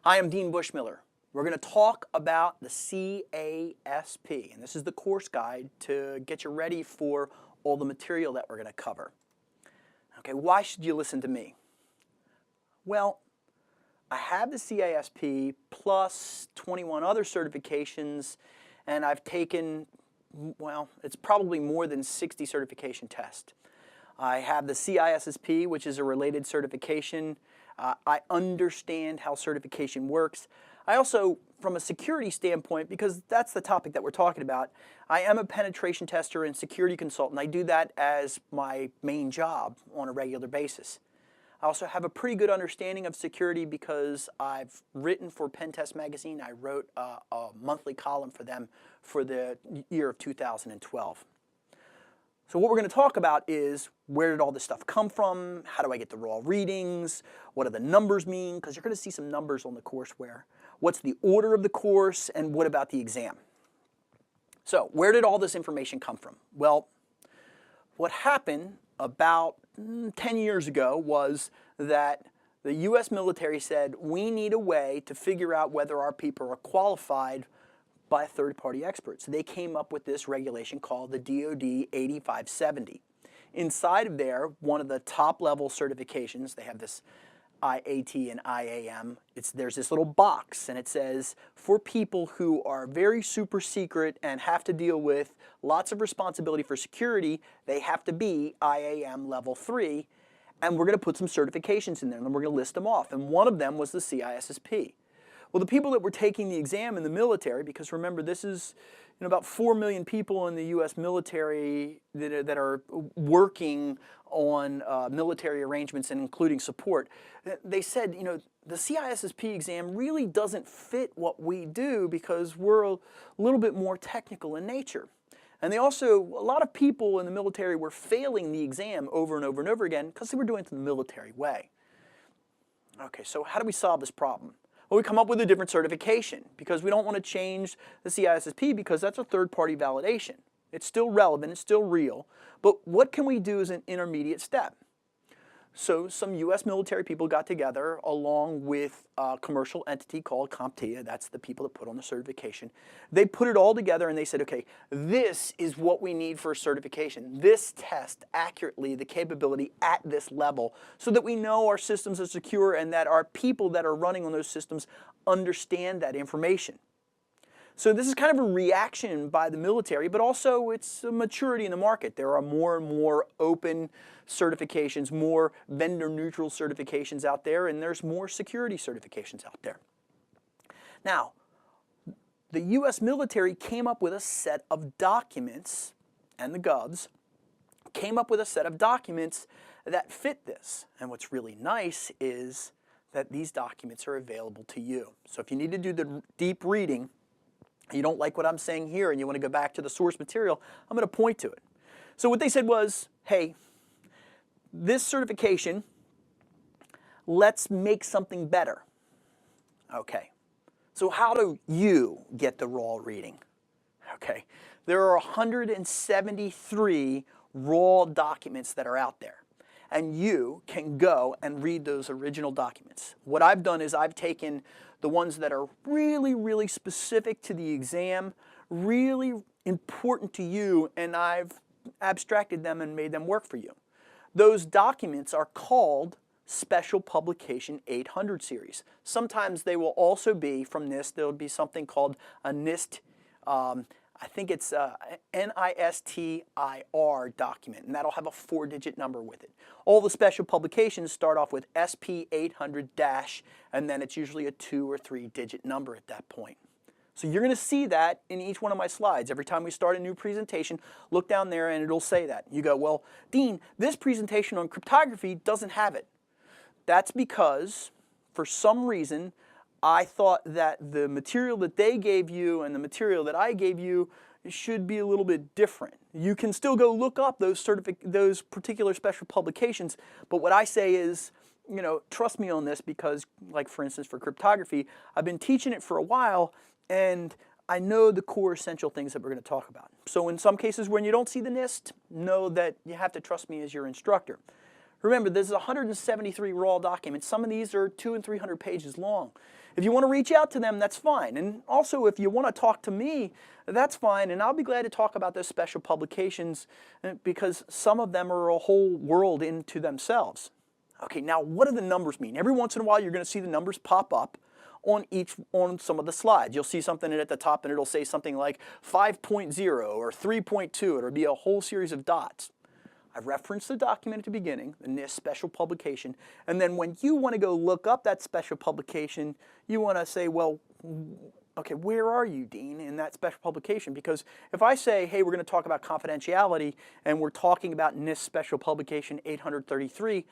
Hi, I'm Dean Bushmiller. We're going to talk about the CASP, and this is the course guide to get you ready for all the material that we're going to cover. Okay, why should you listen to me? Well, I have the CASP plus 21 other certifications, and I've taken, well, it's probably more than 60 certification tests. I have the CISSP, which is a related certification. I understand how certification works. I also, from a security standpoint, because that's the topic that we're talking about, I am a penetration tester and security consultant. I do that as my main job on a regular basis. I also have a pretty good understanding of security because I've written for Pen Test Magazine. I wrote a monthly column for them for the year of 2012. So what we're going to talk about is, where did all this stuff come from? How do I get the raw readings? What do the numbers mean? Because you're going to see some numbers on the courseware. What's the order of the course? And what about the exam? So where did all this information come from? Well, what happened about 10 years ago was that the U.S. military said, we need a way to figure out whether our people are qualified by third-party experts. They came up with this regulation called the DoD 8570. Inside of there, one of the top-level certifications, they have this IAT and IAM, there's this little box, and it says, for people who are very super secret and have to deal with lots of responsibility for security, they have to be IAM level 3, and we're going to put some certifications in there, and we're going to list them off. And one of them was the CISSP. Well, the people that were taking the exam in the military, because remember, this is about 4 million people in the U.S. military that are working on military arrangements and including support. They said, the CISSP exam really doesn't fit what we do because we're a little bit more technical in nature. And they also, a lot of people in the military were failing the exam over and over and over again because they were doing it the military way. Okay, so how do we solve this problem? Well, we come up with a different certification because we don't want to change the CISSP because that's a third-party validation. It's still relevant, it's still real, but what can we do as an intermediate step? So some U.S. military people got together along with a commercial entity called CompTIA, that's the people that put on the certification. They put it all together and they said, okay, this is what we need for a certification. This tests accurately the capability at this level so that we know our systems are secure and that our people that are running on those systems understand that information. So this is kind of a reaction by the military, but also it's a maturity in the market. There are more and more open certifications, more vendor-neutral certifications out there, and there's more security certifications out there. Now, the U.S. military came up with a set of documents, and the govs came up with a set of documents that fit this. And what's really nice is that these documents are available to you. So if you need to do the deep reading, you don't like what I'm saying here and you want to go back to the source material, I'm going to point to it. So what they said was, hey, this certification, let's make something better. Okay, so how do you get the raw reading? Okay, there are 173 raw documents that are out there, and you can go and read those original documents. What I've done is I've taken the ones that are really, really specific to the exam, really important to you, and I've abstracted them and made them work for you. Those documents are called Special Publication 800 series. Sometimes they will also be from NIST. There will be something called a NIST, I think it's a NISTIR document, and that'll have a 4-digit number with it. All the special publications start off with SP 800-, and then it's usually a 2- or 3-digit number at that point. So you're going to see that in each one of my slides. Every time we start a new presentation, look down there and it'll say that. You go, well, Dean, this presentation on cryptography doesn't have it. That's because, for some reason, I thought that the material that they gave you and the material that I gave you should be a little bit different. You can still go look up those particular special publications, but what I say is, trust me on this because, like for instance for cryptography, I've been teaching it for a while and I know the core essential things that we're going to talk about. So in some cases when you don't see the NIST, know that you have to trust me as your instructor. Remember, there's 173 raw documents. Some of these are 200 and 300 pages long. If you want to reach out to them, that's fine. And also, if you want to talk to me, that's fine. And I'll be glad to talk about those special publications because some of them are a whole world into themselves. Okay, now what do the numbers mean? Every once in a while, you're going to see the numbers pop up on some of the slides. You'll see something at the top and it'll say something like 5.0 or 3.2. It'll be a whole series of dots. I've referenced the document at the beginning, the NIST special publication, and then when you want to go look up that special publication, you want to say, well, okay, where are you, Dean, in that special publication? Because if I say, hey, we're going to talk about confidentiality, and we're talking about NIST special publication 833,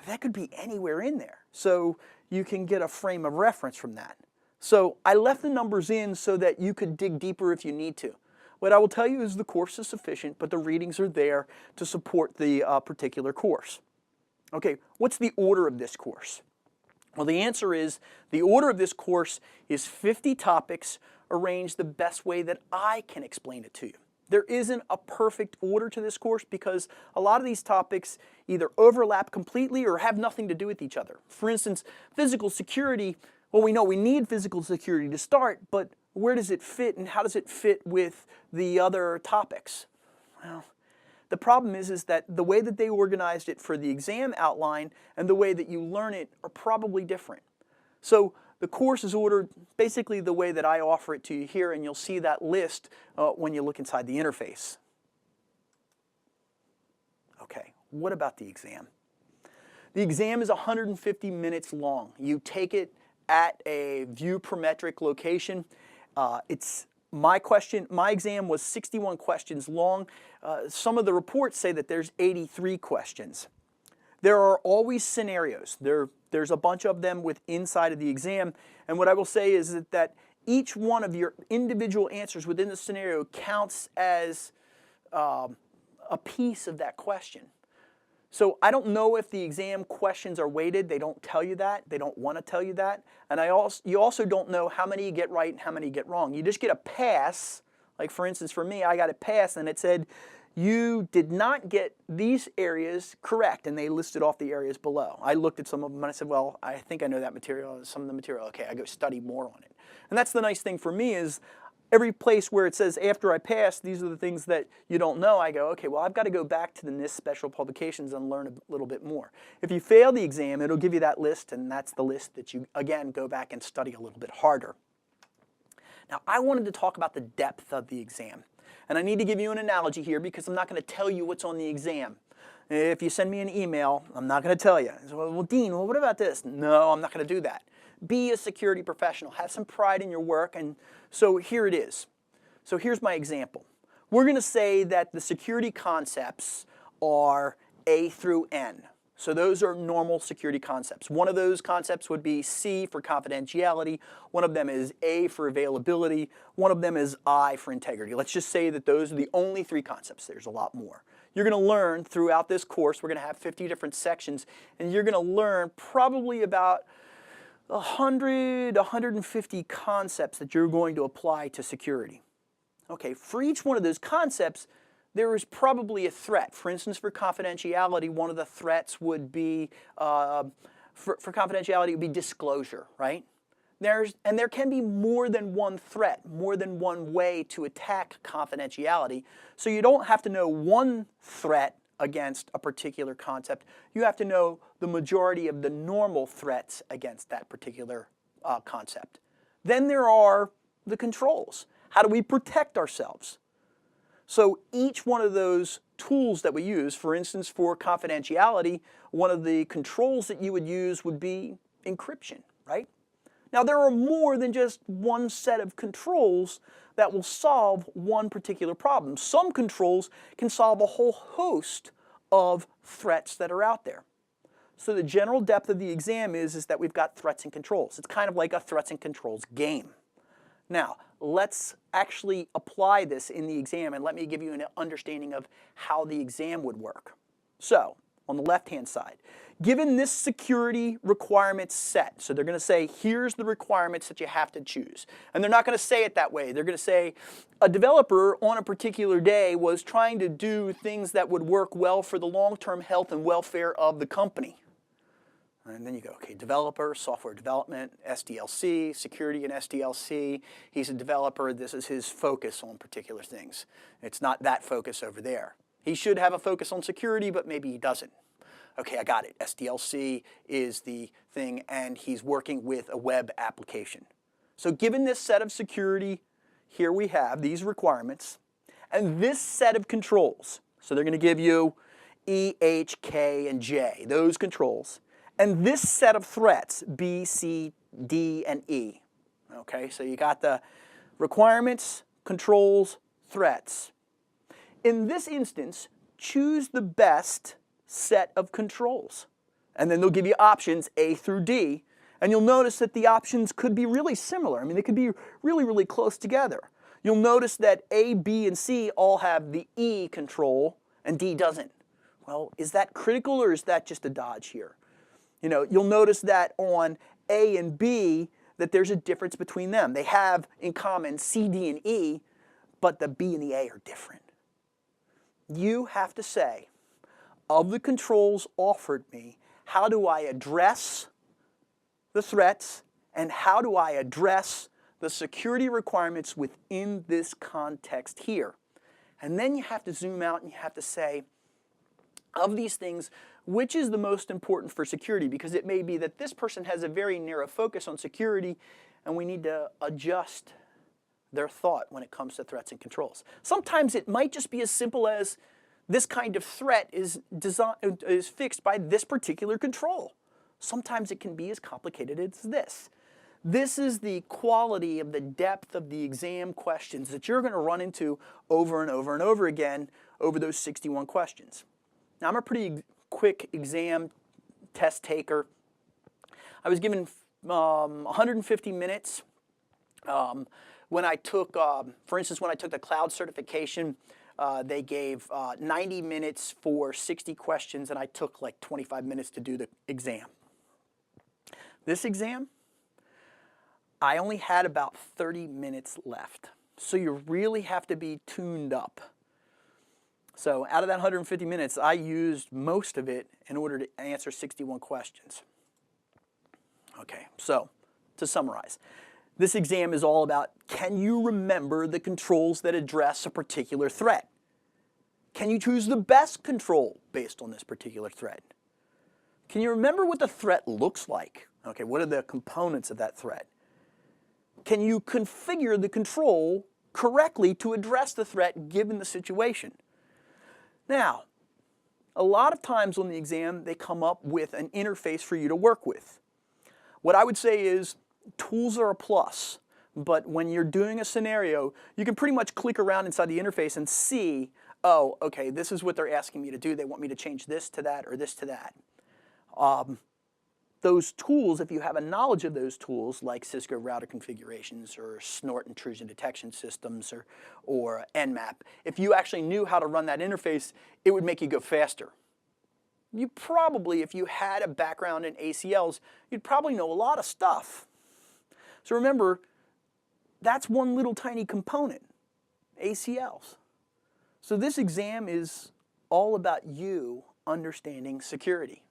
that could be anywhere in there. So you can get a frame of reference from that. So I left the numbers in so that you could dig deeper if you need to. What I will tell you is the course is sufficient, but the readings are there to support the particular course. Okay, what's the order of this course? Well, the answer is the order of this course is 50 topics arranged the best way that I can explain it to you. There isn't a perfect order to this course because a lot of these topics either overlap completely or have nothing to do with each other. For instance, physical security, well, we know we need physical security to start, but where does it fit and how does it fit with the other topics? Well, the problem is that the way that they organized it for the exam outline and the way that you learn it are probably different. So the course is ordered basically the way that I offer it to you here, and you'll see that list when you look inside the interface. Okay, what about the exam? The exam is 150 minutes long. You take it at a view-prometric location. My exam was 61 questions long. Some of the reports say that there's 83 questions. There are always scenarios. There's a bunch of them inside of the exam, and what I will say is that each one of your individual answers within the scenario counts as a piece of that question. So I don't know if the exam questions are weighted. They don't tell you that. They don't want to tell you that. And you also don't know how many you get right and how many you get wrong. You just get a pass. Like for instance, for me, I got a pass and it said, you did not get these areas correct, and they listed off the areas below. I looked at some of them and I said, well, I think I know that material, some of the material. Okay, I go study more on it. And that's the nice thing for me is every place where it says after I pass, these are the things that you don't know, I go, okay, well, I've got to go back to the NIST special publications and learn a little bit more. If you fail the exam, it'll give you that list, and that's the list that you, again, go back and study a little bit harder. Now, I wanted to talk about the depth of the exam. And I need to give you an analogy here because I'm not going to tell you what's on the exam. If you send me an email, I'm not going to tell you. So, well, Dean, what about this? No, I'm not going to do that. Be a security professional. Have some pride in your work. And so here it is. So here's my example. We're going to say that the security concepts are A through N. So those are normal security concepts. One of those concepts would be C for confidentiality. One of them is A for availability. One of them is I for integrity. Let's just say that those are the only 3 concepts. There's a lot more. You're going to learn throughout this course, we're going to have 50 different sections, and you're going to learn probably about 100, 150 concepts that you're going to apply to security. Okay, for each one of those concepts, there is probably a threat. For instance, for confidentiality, one of the threats would be, for confidentiality, it would be disclosure, right? And there can be more than one threat, more than one way to attack confidentiality. So you don't have to know one threat against a particular concept. You have to know the majority of the normal threats against that particular concept. Then there are the controls. How do we protect ourselves? So each one of those tools that we use, for instance, for confidentiality, one of the controls that you would use would be encryption, right? Now there are more than just one set of controls that will solve one particular problem. Some controls can solve a whole host of threats that are out there. So the general depth of the exam is that we've got threats and controls. It's kind of like a threats and controls game. Now, let's actually apply this in the exam, and let me give you an understanding of how the exam would work. So, on the left-hand side, given this security requirements set, so they're going to say, here's the requirements that you have to choose. And they're not going to say it that way. They're going to say, a developer on a particular day was trying to do things that would work well for the long-term health and welfare of the company. And then you go, okay, developer, software development, SDLC, security and SDLC. He's a developer. This is his focus on particular things. It's not that focus over there. He should have a focus on security, but maybe he doesn't. Okay, I got it. SDLC is the thing, and he's working with a web application. So given this set of security, here we have these requirements, and this set of controls. So they're going to give you E, H, K, and J, those controls. And this set of threats, B, C, D, and E. Okay, so you got the requirements, controls, threats. In this instance, choose the best set of controls. And then they'll give you options A through D. And you'll notice that the options could be really similar. I mean, they could be really, really close together. You'll notice that A, B, and C all have the E control and D doesn't. Well, is that critical or is that just a dodge here? You know, you'll notice that on A and B that there's a difference between them. They have in common C, D, and E, but the B and the A are different. You have to say, of the controls offered me, how do I address the threats and how do I address the security requirements within this context here? And then you have to zoom out and you have to say, of these things, which is the most important for security? Because it may be that this person has a very narrow focus on security and we need to adjust their thought when it comes to threats and controls. Sometimes it might just be as simple as this kind of threat is fixed by this particular control. Sometimes it can be as complicated as this. This is the quality of the depth of the exam questions that you're going to run into over and over and over again over those 61 questions. Now, I'm a pretty quick exam test taker. I was given 150 minutes. When I took, for instance, when I took the cloud certification, they gave 90 minutes for 60 questions, and I took like 25 minutes to do the exam. This exam, I only had about 30 minutes left. So you really have to be tuned up. So out of that 150 minutes, I used most of it in order to answer 61 questions. Okay, so to summarize, this exam is all about, can you remember the controls that address a particular threat? Can you choose the best control based on this particular threat? Can you remember what the threat looks like? Okay, what are the components of that threat? Can you configure the control correctly to address the threat given the situation? Now, a lot of times on the exam, they come up with an interface for you to work with. What I would say is tools are a plus, but when you're doing a scenario, you can pretty much click around inside the interface and see, oh, okay, this is what they're asking me to do. They want me to change this to that or this to that. Those tools, if you have a knowledge of those tools, like Cisco router configurations or snort intrusion detection systems or Nmap, if you actually knew how to run that interface, it would make you go faster. You probably, if you had a background in ACLs, you'd probably know a lot of stuff. So remember, that's one little tiny component, ACLs. So this exam is all about you understanding security.